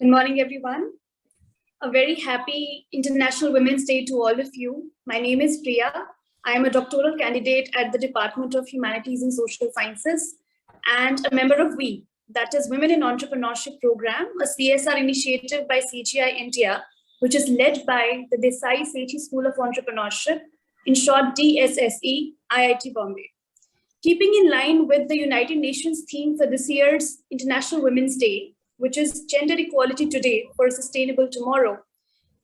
Good morning, everyone. A very happy International Women's Day to all of you. My name is Priya. I am a doctoral candidate at the Department of Humanities and Social Sciences and a member of WiE, that is Women in Entrepreneurship Program, a CSR initiative by CGI India, which is led by the Desai Sethi School of Entrepreneurship, in short DSSE, IIT Bombay. Keeping in line with the United Nations theme for this year's International Women's Day, which is Gender Equality Today for a Sustainable Tomorrow,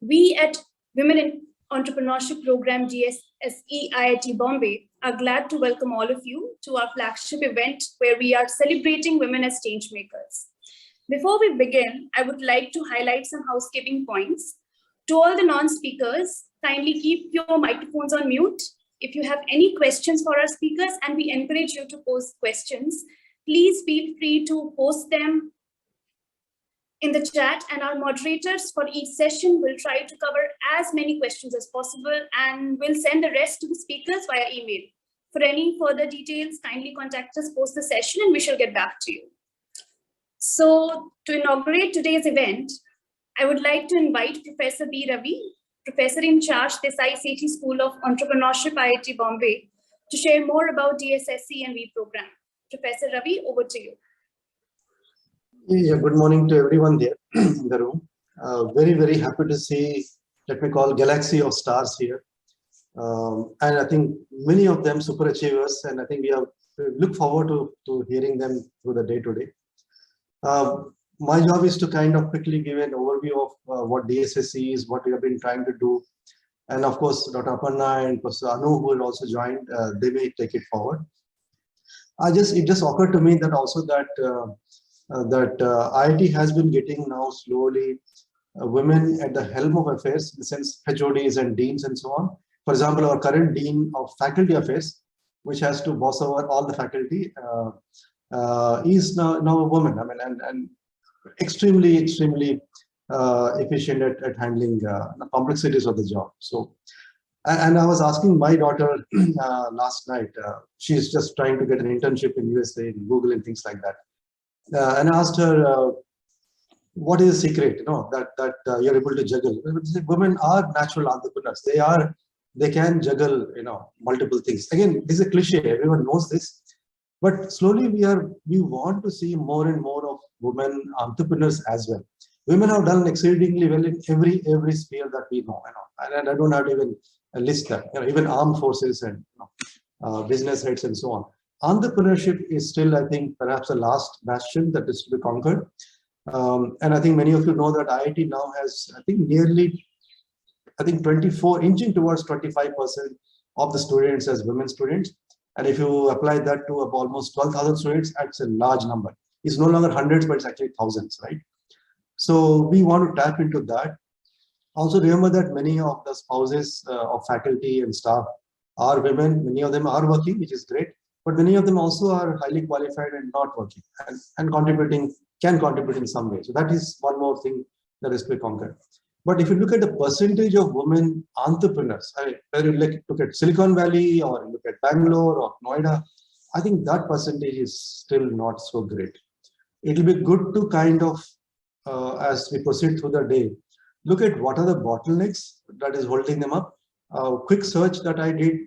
we at Women in Entrepreneurship Program DSSE IIT Bombay are glad to welcome all of you to our flagship event where we are celebrating women as change makers. Before we begin, I would like to highlight some housekeeping points. To all the non-speakers, kindly keep your microphones on mute. If you have any questions for our speakers, and we encourage you to post questions, please feel free to post them in the chat, and our moderators for each session will try to cover as many questions as possible and will send the rest to the speakers via email. For any further details, kindly contact us post the session and we shall get back to you. So to inaugurate today's event, I would like to invite Professor B. Ravi, Professor-in-Charge, Desai Sethi School of Entrepreneurship, IIT Bombay, to share more about DSSE and WiE program. Professor Ravi, over to you. Yeah, good morning to everyone there in the room. Very, very happy to see, let me call, galaxy of stars here. And I think many of them super achievers, and I think we look forward to hearing them through the day today. My job is to kind of quickly give an overview of what DSSE is, what we have been trying to do. And of course, Dr. Aparna and Professor Anu, who will also join, they may take it forward. It just occurred to me that also that IIT has been getting now slowly women at the helm of affairs, in the sense HODs and deans and so on. For example, our current dean of faculty affairs, which has to boss over all the faculty, is now a woman. I mean, and extremely efficient at handling the complexities of the job. So, and I was asking my daughter last night. She's just trying to get an internship in USA, in Google, and things like that. And I asked her, what is the secret, that you're able to juggle? Women are natural entrepreneurs. They can juggle, multiple things. Again, this is a cliche. Everyone knows this. But slowly we want to see more and more of women entrepreneurs as well. Women have done exceedingly well in every sphere that we know. And I don't have to even list that. Even armed forces and business heads and so on. Entrepreneurship is still, I think, perhaps the last bastion that is to be conquered. And I think many of you know that IIT now has, I think, nearly, 24, inching towards 25% of the students as women students. And if you apply that to almost 12,000 students, that's a large number. It's no longer hundreds, but it's actually thousands, right? So we want to tap into that. Also remember that many of the spouses of faculty and staff are women. Many of them are working, which is great. But many of them also are highly qualified and not working and can contribute in some way. So that is one more thing that is to be conquered. But if you look at the percentage of women entrepreneurs, whether you look at Silicon Valley or look at Bangalore or Noida, I think that percentage is still not so great. It will be good to kind of, as we proceed through the day, look at what are the bottlenecks that is holding them up. Quick search that I did,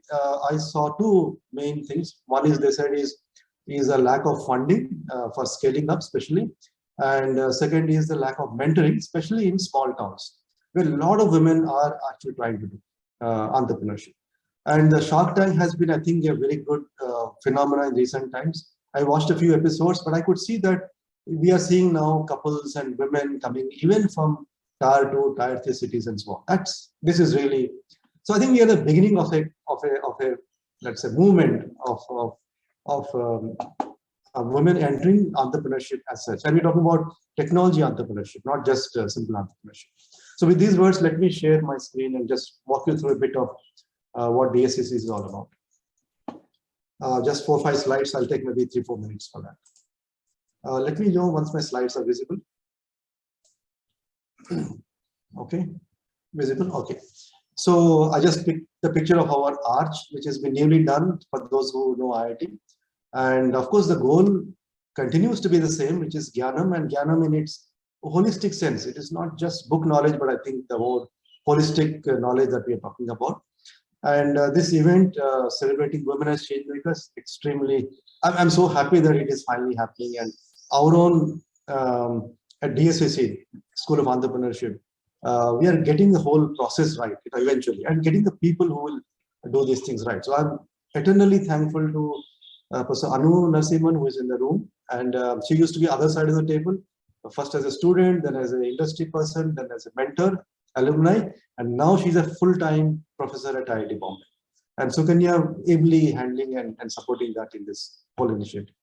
I saw two main things. One is, they said, is a lack of funding for scaling up, especially. And second is the lack of mentoring, especially in small towns, where a lot of women are actually trying to do entrepreneurship. And the Shark Tank has been, I think, a very good phenomenon in recent times. I watched a few episodes, but I could see that we are seeing now couples and women coming even from tier 2, tier 3 cities and so on. This is really, so I think we are at the beginning of a let's say, movement of women entering entrepreneurship as such. And we're talking about technology entrepreneurship, not just simple entrepreneurship. So with these words, let me share my screen and just walk you through a bit of what DSSE is all about. Just 4 or 5 slides. I'll take maybe 3-4 minutes for that. Let me know once my slides are visible. Okay, visible. Okay. So I just picked the picture of our arch, which has been newly done for those who know IIT. And of course, the goal continues to be the same, which is Gyanam, and Gyanam in its holistic sense. It is not just book knowledge, but I think the more holistic knowledge that we are talking about. And this event celebrating women as change makers, extremely, I'm so happy that it is finally happening. And our own at DSAC, School of Entrepreneurship, we are getting the whole process right eventually, and getting the people who will do these things right. So I'm eternally thankful to Professor Anu Narasimhan, who is in the room, and she used to be other side of the table, first as a student, then as an industry person, then as a mentor, alumni, and now she's a full-time professor at IIT Bombay. And Sukanya ably handling and supporting that in this whole initiative.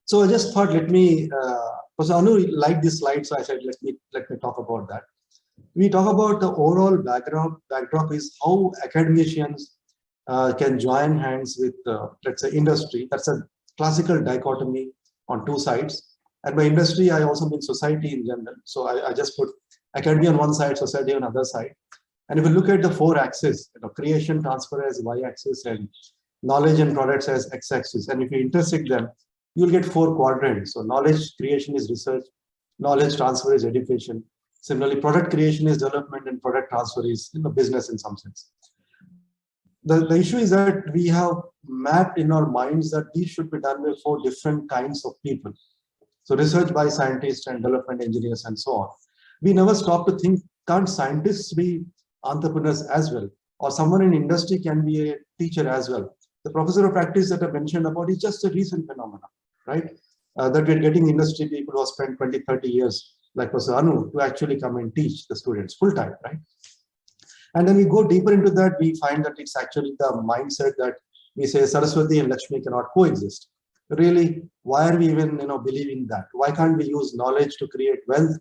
So I just thought, let me, Professor Anu liked this slide, so I said, let me talk about that. We talk about the overall backdrop is how academicians can join hands with, let's say, industry. That's a classical dichotomy on two sides. And by industry, I also mean society in general. So I just put academia on one side, society on the other side. And if you look at the four axes, creation, transfer as y-axis, and knowledge and products as x-axis, and if you intersect them, you'll get four quadrants. So knowledge creation is research, knowledge transfer is education. Similarly, product creation is development, and product transfer is business in some sense. The issue is that we have mapped in our minds that these should be done by four different kinds of people. So research by scientists and development engineers and so on. We never stop to think, can't scientists be entrepreneurs as well? Or someone in industry can be a teacher as well. The professor of practice that I mentioned about is just a recent phenomenon, right? That we're getting industry people who have spent 20, 30 years, like Professor Anu, to actually come and teach the students full time, right? And then we go deeper into that, we find that it's actually the mindset that we say Saraswati and Lakshmi cannot coexist. Really, why are we even believing that? Why can't we use knowledge to create wealth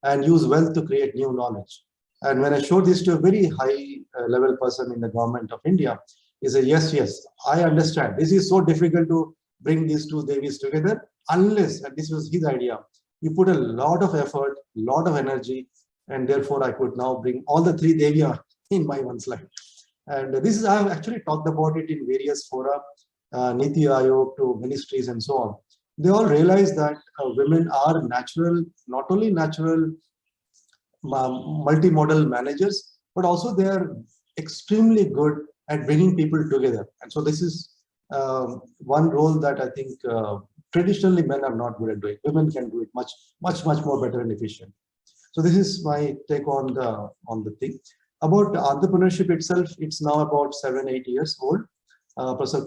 and use wealth to create new knowledge? And when I showed this to a very high level person in the government of India, he said, yes, I understand. This is so difficult to bring these two Devis together unless, and this was his idea, you put a lot of effort, lot of energy, and therefore I could now bring all the three Devia in my one slide. And this is, I have actually talked about it in various fora, Niti Aayog to ministries and so on. They all realize that women are natural, not only natural multimodal managers, but also they are extremely good at bringing people together. And so this is one role that I think traditionally men are not good at doing. Women can do it much more better and efficient. So this is my take on the thing. About entrepreneurship itself, it's now about 7-8 years old. Professor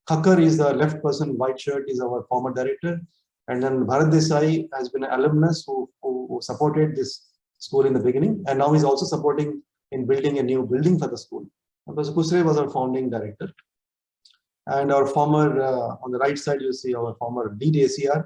Thakkar is the left person, white shirt, is our former director. And then Bharat Desai has been an alumnus who supported this school in the beginning. And now he's also supporting in building a new building for the school. And Professor Kusre was our founding director. And our former, on the right side, you see our former Dean ACR.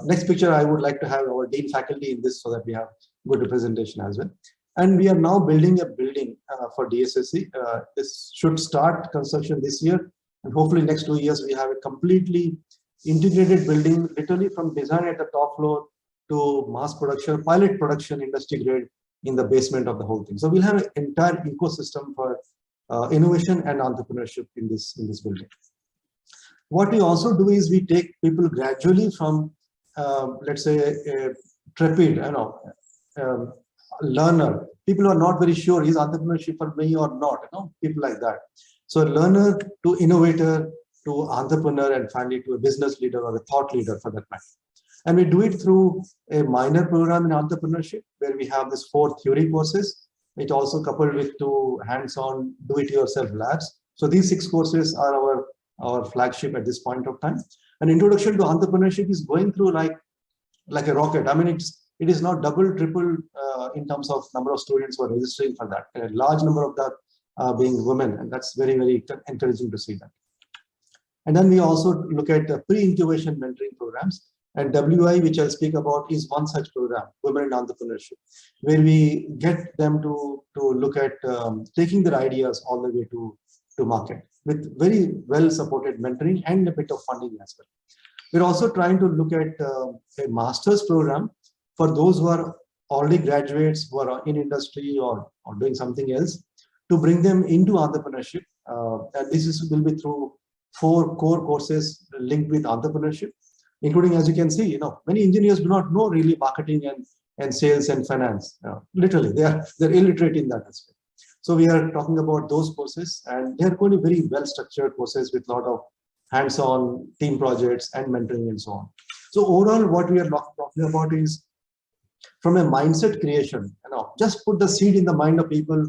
Next picture, I would like to have our Dean faculty in this so that we have good representation as well. And we are now building a building for DSSC. This should start construction this year. And hopefully next 2 years, we have a completely integrated building, literally from design at the top floor to mass production, pilot production, industry grade in the basement of the whole thing. So we'll have an entire ecosystem for innovation and entrepreneurship in this building. What we also do is we take people gradually from, let's say, a trepid, learner. People are not very sure, is entrepreneurship for me or not, people like that. So a learner to innovator to entrepreneur and finally to a business leader or a thought leader for that matter. And we do it through a minor program in entrepreneurship where we have this 4 theory courses, which also coupled with 2 hands-on do-it-yourself labs. So these 6 courses are our flagship at this point of time. An introduction to entrepreneurship is going through like a rocket. I mean, it is not double, triple in terms of number of students who are registering for that. A large number of that being women, and that's very, very encouraging to see that. And then we also look at pre-incubation mentoring programs. And WiE, which I'll speak about, is one such program, Women in Entrepreneurship, where we get them to look at taking their ideas all the way to market with very well-supported mentoring and a bit of funding as well. We're also trying to look at a master's program for those who are already graduates, who are in industry or doing something else, to bring them into entrepreneurship. And this will be through 4 core courses linked with entrepreneurship, including, as you can see, many engineers do not know really marketing and sales and finance. Literally, they're illiterate in that aspect. So we are talking about those courses, and they are going to be very well-structured courses with a lot of hands-on team projects and mentoring and so on. So overall, what we are talking about is from a mindset creation. Just put the seed in the mind of people,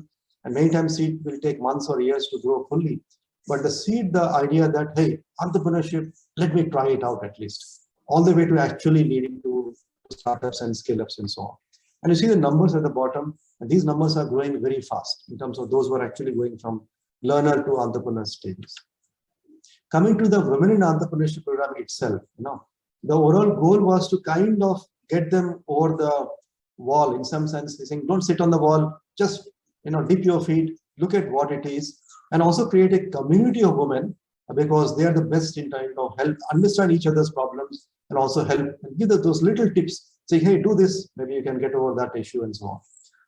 and many times seed will take months or years to grow fully. But the seed, the idea that, hey, entrepreneurship, let me try it out at least, all the way to actually leading to startups and scale-ups and so on. And you see the numbers at the bottom, and these numbers are growing very fast in terms of those who are actually going from learner to entrepreneur stages. Coming to the Women in Entrepreneurship program itself, the overall goal was to kind of get them over the wall in some sense, saying, don't sit on the wall, just dip your feet, look at what it is, and also create a community of women, because they are the best in time to help understand each other's problems and also help and give those little tips, say, hey, do this, maybe you can get over that issue and so on.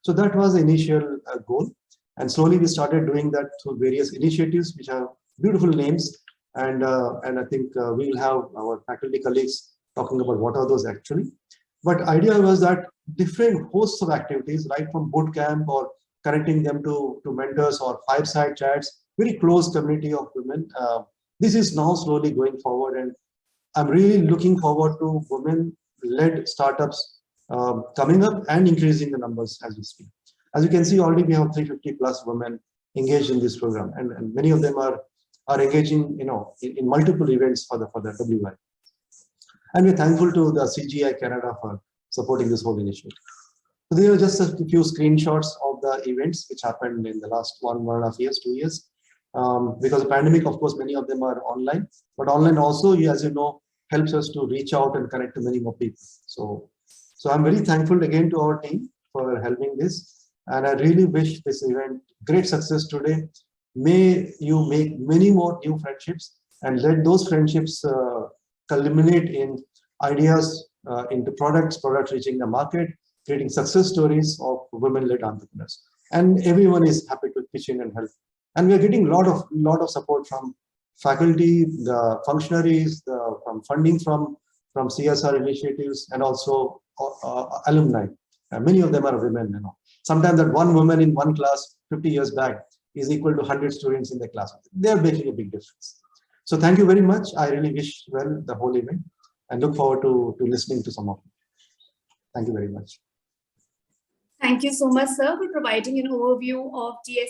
So that was the initial goal. And slowly we started doing that through various initiatives, which have beautiful names. And I think we will have our faculty colleagues talking about what are those actually. But idea was that different hosts of activities, right from boot camp or connecting them to mentors or fireside chats, very close community of women. This is now slowly going forward, and I'm really looking forward to women-led startups coming up and increasing the numbers as we speak. As you can see, already we have 350 plus women engaged in this program, and many of them are engaging, in multiple events for the WiE. And we're thankful to the CGI Canada for supporting this whole initiative. So there are just a few screenshots of the events which happened in the last 1.5 years, 2 years. Because the pandemic, of course, many of them are online, but online also, as you know, helps us to reach out and connect to many more people. So I'm very thankful again to our team for helping this. And I really wish this event great success today. May you make many more new friendships, and let those friendships culminate in ideas, into products reaching the market, creating success stories of women-led entrepreneurs. And everyone is happy to pitch in and help. And we're getting a lot of support from faculty, the functionaries, from funding from CSR initiatives, and also alumni. Many of them are women. Sometimes that one woman in one class 50 years back is equal to 100 students in the class. They're making a big difference. So thank you very much. I really wish well the whole event, and look forward to listening to some of you. Thank you very much. Thank you so much, sir, for providing an overview of TS